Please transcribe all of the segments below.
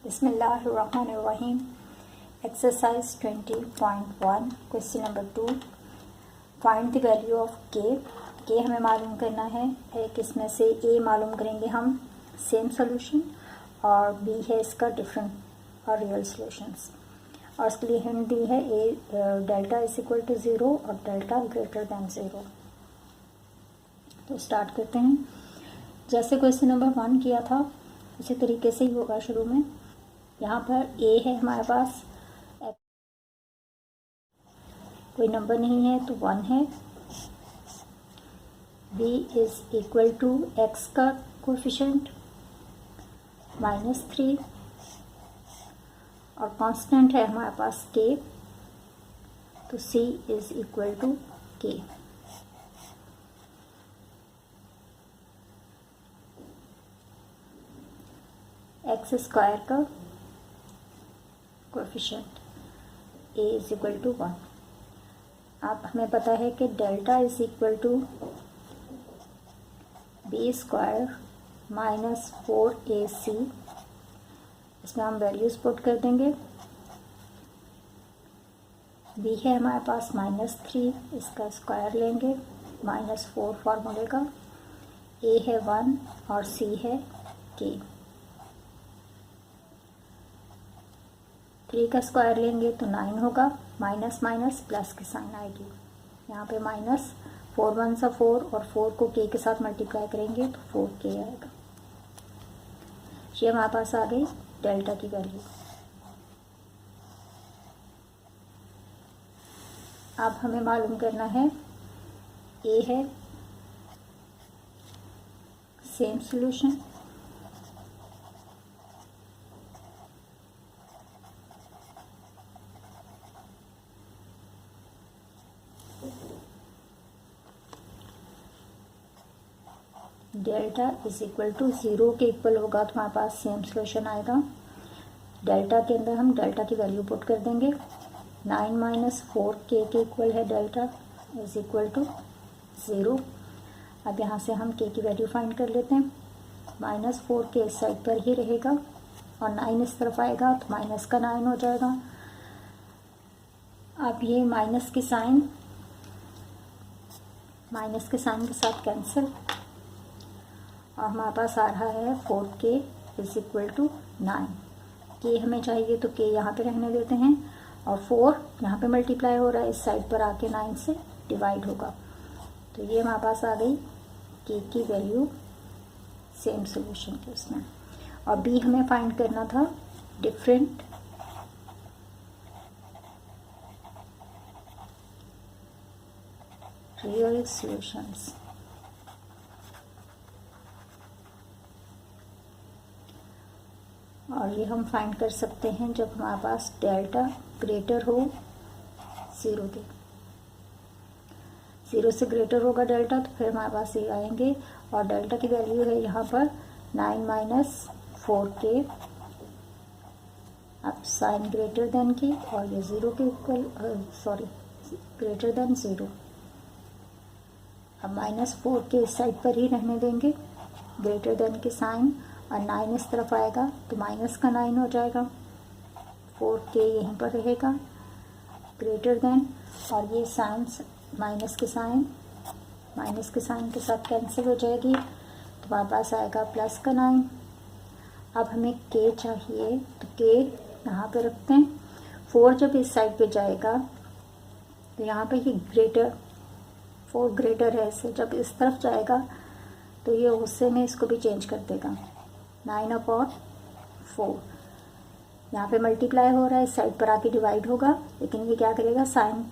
बिस्मिल्लाहिर्रहमानिर्रहीम। Exercise 20.1 question number 2, find the value of के हमें मालूम करना है। एक इसमें से ए मालूम करेंगे हम सेम सोल्यूशन, और बी है इसका डिफरेंट और रियल सॉल्यूशंस। और इसके लिए हिंट दी है ए डेल्टा इज इक्वल टू 0 और डेल्टा ग्रेटर दैन 0। तो स्टार्ट करते हैं। जैसे क्वेश्चन नंबर 1 किया था उसी तरीके से ही होगा। शुरू में यहाँ पर ए है हमारे पास, कोई नंबर नहीं है तो 1 है। B is equal to x का कोफिशिएंट -3 और कांस्टेंट है हमारे पास के, तो c is equal to k. X square का coefficient a is equal to 1। अब हमें पता है कि delta is equal to b square -4ac। इसमें हम वैल्यूज पुट कर देंगे। बी है हमारे पास -3, इसका स्क्वायर लेंगे, -4 फार्मूले का। ए है 1 और सी है के। 3 का स्क्वायर लेंगे तो 9 होगा, माइनस माइनस प्लस की साइन आएगी। यहाँ पे माइनस 4 1 सा 4 और 4 को के साथ मल्टीप्लाई करेंगे तो 4k आएगा। ये हमारे पास आ गई डेल्टा की वैल्यू। अब हमें मालूम करना है ए है same solution, delta is equal to 0 के इक्वल होगा तो हमारे पास सेम सॉल्यूशन आएगा। डेल्टा के अंदर हम डेल्टा की वैल्यू पुट कर देंगे। 9 - 4k के इक्वल है डेल्टा इज इक्वल टू 0। अब यहाँ से हम k की वैल्यू फाइंड कर लेते हैं। -4k इस साइड पर ही रहेगा और 9 इस तरफ आएगा तो माइनस का 9 हो जाएगा। अब ये माइनस के साइन के साथ कैंसिल, और हमारे पास आ रहा है 4k इज इक्वल टू 9। के हमें चाहिए तो के यहाँ पे रहने देते हैं, और 4 यहाँ पे मल्टीप्लाई हो रहा है, इस साइड पर आके 9 से डिवाइड होगा। तो ये हमारे पास आ गई के की वैल्यू सेम सॉल्यूशन के उसमें। और बी हमें फाइंड करना था डिफरेंट रियल सॉल्यूशंस। और ये हम फाइंड कर सकते हैं जब हमारे पास डेल्टा ग्रेटर हो 0 के। 0 से ग्रेटर होगा डेल्टा तो फिर हमारे पास ये आएंगे, और डेल्टा की वैल्यू है यहाँ पर 9 - 4k। अब साइन ग्रेटर देन की, और ये 0 के इक्वल, ग्रेटर देन 0। अब -4k इस साइड पर ही रहने देंगे, ग्रेटर देन के साइन, और 9 इस तरफ आएगा तो माइनस का 9 हो जाएगा। 4k यहीं पर रहेगा, ग्रेटर देन, और ये साइन माइनस के साइन के साथ कैंसिल हो जाएगी तो हमारे पास आएगा प्लस का 9। अब हमें k चाहिए तो k यहाँ पे रखते हैं। 4 जब इस साइड पे जाएगा तो यहाँ पे ये 4 ग्रेटर है इससे, जब इस तरफ जाएगा तो ये उससे में इसको भी चेंज कर देगा। 9/4 यहाँ पे मल्टीप्लाई हो रहा है, इस साइड पर आके डिवाइड होगा, लेकिन ये क्या करेगा, साइन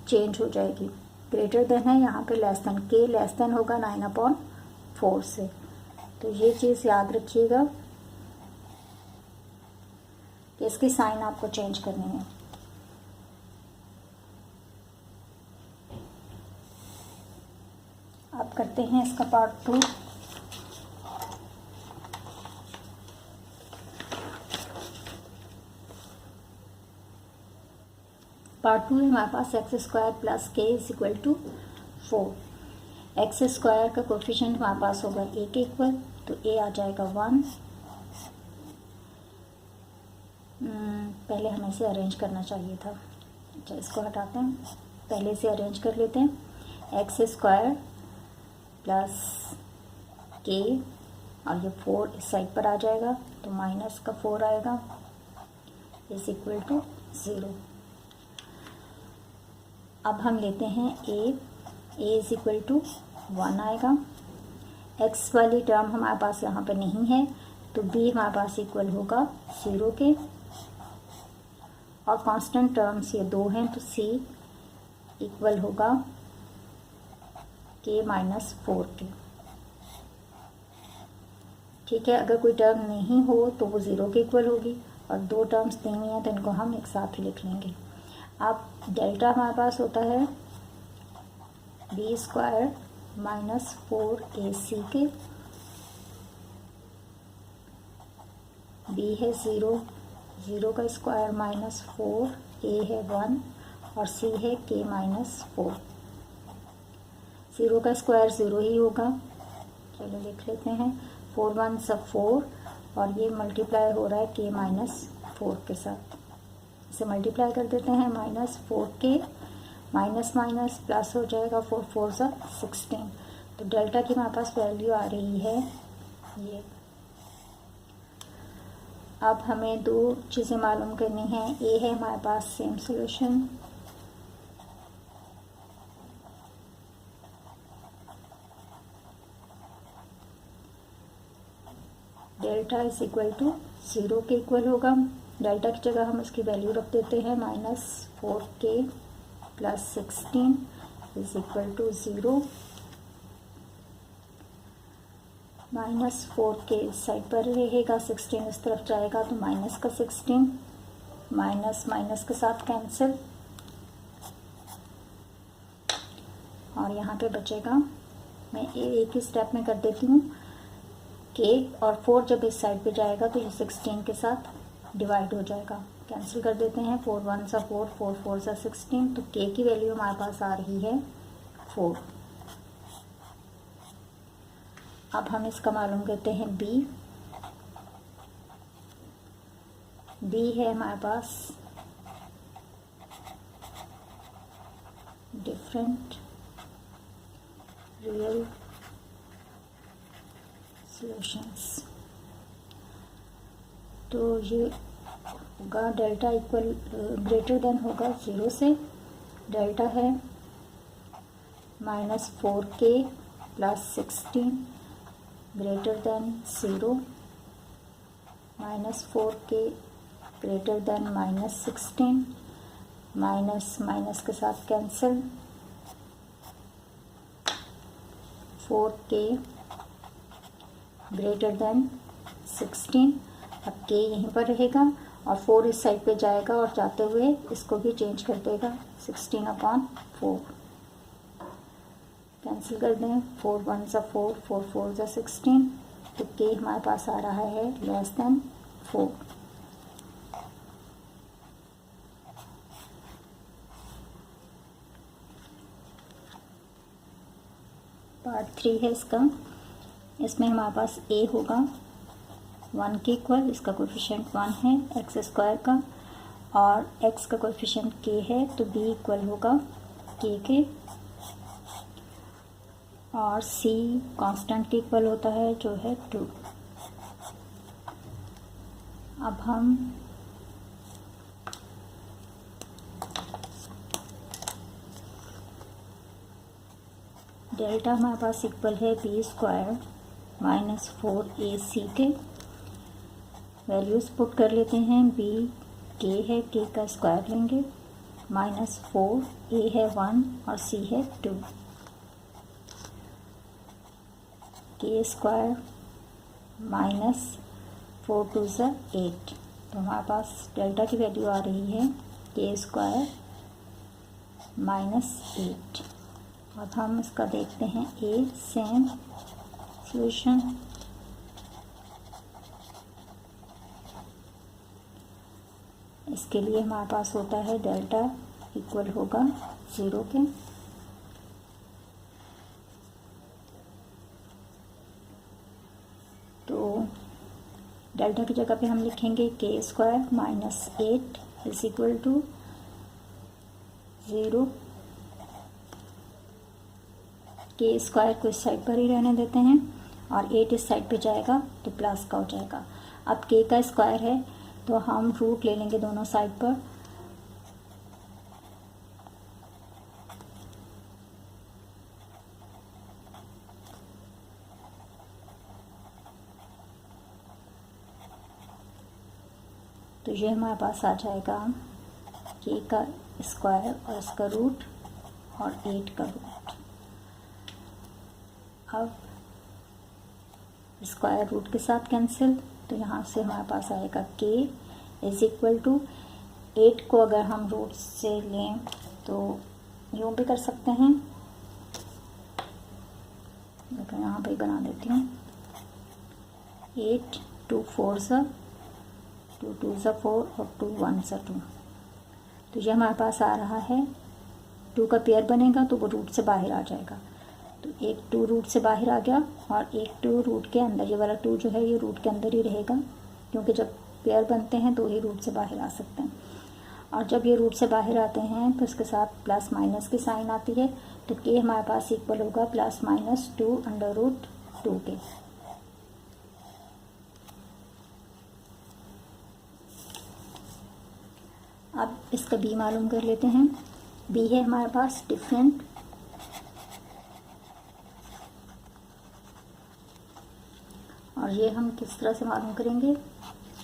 चेंज हो जाएगी। ग्रेटर देन है यहाँ पे लेस देन, के लेस देन होगा 9/4 से। तो ये चीज़ याद रखिएगा कि इसकी साइन आपको चेंज करनी है। अब करते हैं इसका पार्ट 2। पार्ट 2 है हमारे पास x square plus k is equal to 4। X square का कोफिशिएंट हमारे पास होगा ए के इक्वल, तो ए आ जाएगा 1। पहले हमें इसे अरेंज करना चाहिए था। अच्छा, इसको हटाते हैं, पहले इसे अरेंज कर लेते हैं। एक्स स्क्वायर प्लस के, और ये 4 इस साइड पर आ जाएगा तो माइनस का 4 आएगा, इज इक्वल टू 0। अब हम लेते हैं ए इज इक्वल टू 1 आएगा। एक्स वाली टर्म हमारे पास यहाँ पे नहीं है, तो बी हमारे पास इक्वल होगा 0 के, और कांस्टेंट टर्म्स ये 2 हैं, तो सी इक्वल होगा के माइनस 4 के। ठीक है, अगर कोई टर्म नहीं हो तो वो 0 के इक्वल होगी, और 2 टर्म्स दी हुई हैं तो इनको हम एक साथ ही लिख लेंगे। अब डेल्टा हमारे पास होता है बी स्क्वायर माइनस 4ac के, बी है 0, 0 का स्क्वायर माइनस 4, ए है 1 और सी है के माइनस 4। 0 का स्क्वायर 0 ही होगा, चलो लिख लेते हैं। 4 1 सब 4, और ये मल्टीप्लाई हो रहा है के माइनस 4 के साथ, इसे मल्टीप्लाई कर देते हैं। माइनस 4 के माइनस माइनस प्लस हो जाएगा, 4 4 सा 16। तो डेल्टा की हमारे पास वैल्यू आ रही है ये। अब हमें 2 चीज़ें मालूम करनी है। ए है हमारे पास same solution, delta is equal to 0 के इक्वल होगा। डेल्टा की जगह हम इसकी वैल्यू रख देते हैं minus 4k plus 16 is equal to 0। Minus 4k इस साइड पर रहेगा, 16 इस तरफ जाएगा तो माइनस का 16, माइनस माइनस के साथ कैंसिल, और यहाँ पे बचेगा, मैं एक ही स्टेप में कर देती हूँ, k और 4 जब इस साइड पे जाएगा तो ये 16 के साथ डिवाइड हो जाएगा, कैंसिल कर देते हैं। 4 1 सा 4, 4 4 सा 16, तो k की वैल्यू हमारे पास आ रही है 4। अब हम इसका मालूम करते हैं b है हमारे पास डिफरेंट रियल सॉल्यूशंस, तो ये होगा डेल्टा इक्वल ग्रेटर देन होगा 0 से। डेल्टा है minus 4k plus 16 greater than 0, minus 4k greater than minus 16, minus minus के साथ कैंसिल, 4k ग्रेटर देन 16। अब k यहीं पर रहेगा और 4 इस साइड पे जाएगा और जाते हुए इसको भी चेंज कर देगा, 16/4 कैंसिल कर दें। 4 1 सा 4, 4 4 सा 16, तो k हमारे पास आ रहा है लेस देन 4। पार्ट 3 है इसका, इसमें हमारे पास a होगा 1 के इक्वल, इसका कोएफिशिएंट 1 है एक्स स्क्वायर का, और x का कोएफिशिएंट k है, तो b इक्वल होगा k के, और c कांस्टेंट के इक्वल होता है जो है 2। अब हम डेल्टा हमारे पास इक्वल है बी स्क्वायर माइनस 4ac के, वैल्यूज पुट कर लेते हैं। b k है, k का स्क्वायर लेंगे, माइनस 4, a है 1 और c है 2, k स्क्वायर माइनस 4 2 सा 8, तो हमारे पास डेल्टा की वैल्यू आ रही है k स्क्वायर माइनस 8। अब हम इसका देखते हैं a सेम सॉल्यूशन, इसके लिए हमारे पास होता है डेल्टा इक्वल होगा 0 के, डेल्टा की जगह पे हम लिखेंगे k square minus 8 is equal to 0। K square को इस साइड पर ही रहने देते हैं और 8 इस साइड पे जाएगा तो प्लस का हो जाएगा। अब के का स्क्वायर है तो हम रूट ले लेंगे दोनों साइड पर, तो ये हमारे पास आ जाएगा के का स्क्वायर और इसका रूट और 8 का रूट। अब स्क्वायर रूट के साथ कैंसिल, तो यहाँ से हमारे पास आएगा के इज इक्वल टू 8 को अगर हम रूट से लें तो यूँ भी कर सकते हैं, लेकिन यहाँ पे बना देती हूँ 8 2 4 सा 2 2 सा 4 और 2 1 सा 2। तो ये हमारे पास आ रहा है 2 का पेयर बनेगा तो वो रूट से बाहर आ जाएगा। तो एक 2 रूट से बाहर आ गया और एक 2 रूट के अंदर, ये वाला 2 जो है ये रूट के अंदर ही रहेगा, क्योंकि जब पेयर बनते हैं तो ही रूट से बाहर आ सकते हैं। और जब ये रूट से बाहर आते हैं तो इसके साथ प्लस माइनस की साइन आती है, तो के हमारे पास इक्वल होगा प्लस माइनस 2 अंडर रूट 2 के। अब इसका बी मालूम कर लेते हैं। बी है हमारे पास डिफरेंट, और ये हम किस तरह से मालूम करेंगे,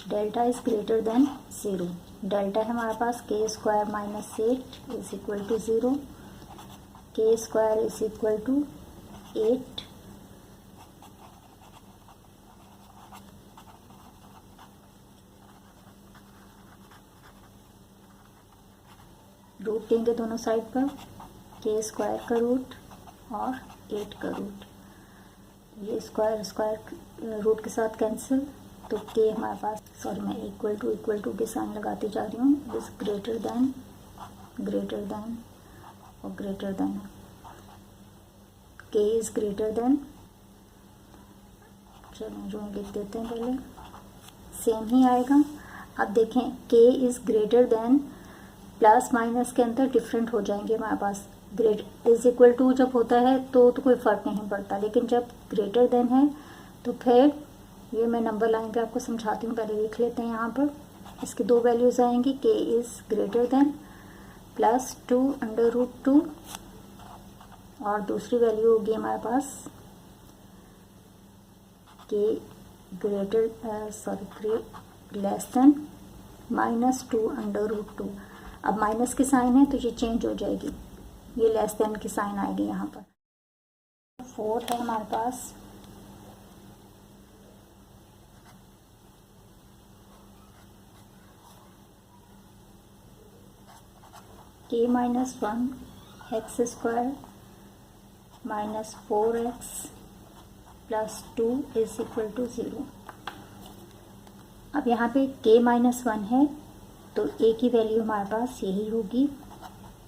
delta is greater than 0। Delta है हमारे पास k square minus 8 is equal to 0, k square is equal to 8 root देंगे दोनों साइड पर, के स्क्वायर का रूट और 8 का रूट। ये स्क्वायर स्क्वायर रूट के साथ कैंसिल, तो के हमारे पास, सॉरी मैं इक्वल टू के साइन लगाती जा रही हूँ, इज ग्रेटर देन और ग्रेटर देन। के इज ग्रेटर देन, चलो जो लिख देते हैं पहले, सेम ही आएगा। अब देखें के is greater than, plus minus के अंदर डिफरेंट हो जाएंगे हमारे पास। ग्रेट इज इक्वल टू जब होता है तो कोई फ़र्क नहीं पड़ता, लेकिन जब ग्रेटर देन है तो फिर ये मैं नंबर लाइन पे आपको समझाती हूँ, पहले लिख लेते हैं। यहाँ पर इसकी 2 वैल्यूज़ आएंगी, k is greater than plus 2 under root 2, और दूसरी वैल्यू होगी हमारे पास k less than minus 2 under root 2। अब माइनस की साइन है तो ये चेंज हो जाएगी, ये लेस देन की साइन आएगी यहाँ पर। 4 है हमारे पास, k minus 1 x square minus 4x plus 2 is equal to 0। अब यहाँ पे के माइनस 1 है तो ए की वैल्यू हमारे पास यही होगी,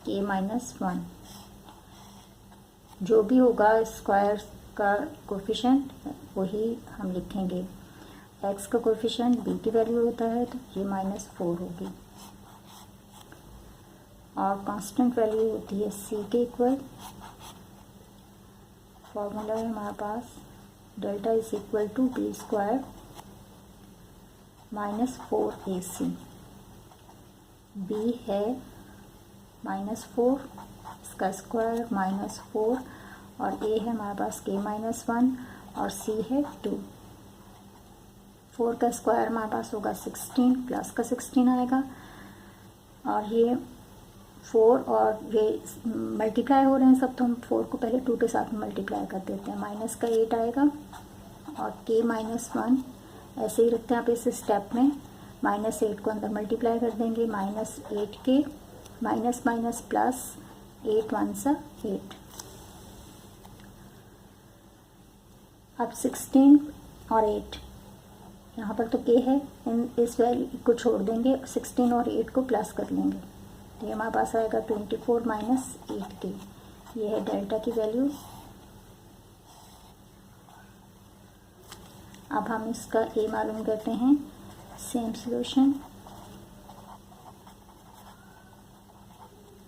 के माइनस 1। जो भी होगा स्क्वायर का कोफिशिएंट वही हम लिखेंगे। एक्स का कोफिशिएंट बी की वैल्यू होता है तो ये माइनस 4 होगी, और कांस्टेंट वैल्यू होती है सी के इक्वल। फॉर्मूला है हमारे पास delta is equal to b square minus 4ac। B है माइनस 4, इसका स्क्वायर माइनस 4, और ए है हमारे पास के माइनस 1 और सी है 2। 4 का स्क्वायर हमारे पास होगा 16, प्लस का 16 आएगा, और ये 4 और ये मल्टीप्लाई हो रहे हैं सब, तो हम 4 को पहले 2 के साथ मल्टीप्लाई कर देते हैं। माइनस का 8 आएगा और के माइनस 1 ऐसे ही रखते हैं आप इस स्टेप में। माइनस 8 को अंदर मल्टीप्लाई कर देंगे, माइनस 8 के माइनस माइनस प्लस 8 1 सा 8। अब 16 और 8 यहाँ पर तो के है, इस वैल्यू को छोड़ देंगे, 16 और 8 को प्लस कर लेंगे, तो ये हमारे पास आएगा 24 माइनस 8 के। ये है डेल्टा की वैल्यू। अब हम इसका ए मालूम करते हैं। सेम सॉल्यूशन,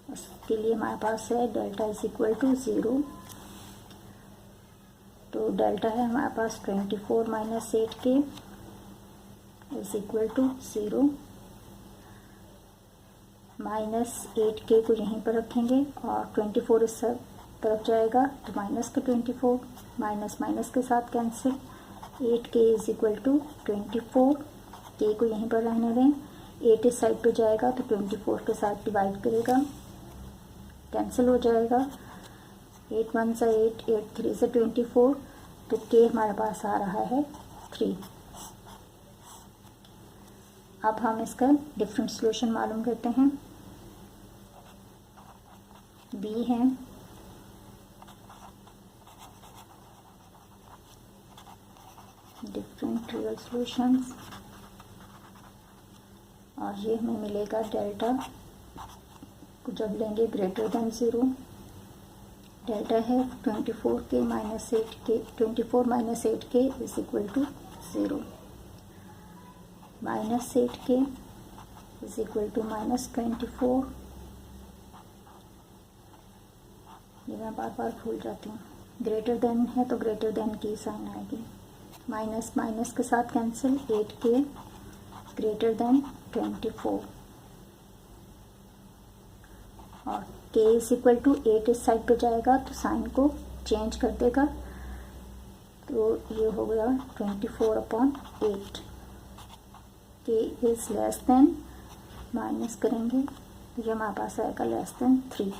उसके लिए हमारे पास है डेल्टा इज इक्वल टू 0। तो डेल्टा है हमारे पास 24 minus 8k is equal to 0। Minus 8k को यहीं पर रखेंगे और 24 इस तरफ जाएगा तो माइनस का 24, माइनस माइनस के साथ cancel. 8k is equal to 24, k को यहीं पर रहने दें। 8 इस साइड पे जाएगा तो 24 के साथ डिवाइड करेगा, कैंसिल हो जाएगा। 8 1 से 8, 8 3 से 24, तो k हमारे पास आ रहा है 3। अब हम इसका डिफरेंट सॉल्यूशन मालूम करते हैं। b है डिफरेंट रियल सॉल्यूशंस, और ये हमें मिलेगा डेल्टा को जब लेंगे ग्रेटर देन 0। डेल्टा है 24k minus 8k, 24 minus 8k is equal to 0। Minus 8k is equal to minus 24। ये मैं बार बार भूल जाती हूँ। ग्रेटर देन है तो ग्रेटर देन की साइन आएगी। माइनस माइनस के साथ कैंसिल। 8k ग्रेटर देन 24 और k इज इक्वल टू 8 इस साइड पे जाएगा तो साइन को चेंज कर देगा, तो ये हो गया 24/8। k is less than, minus करेंगे तो ये हमारे पास आएगा लेस देन 3।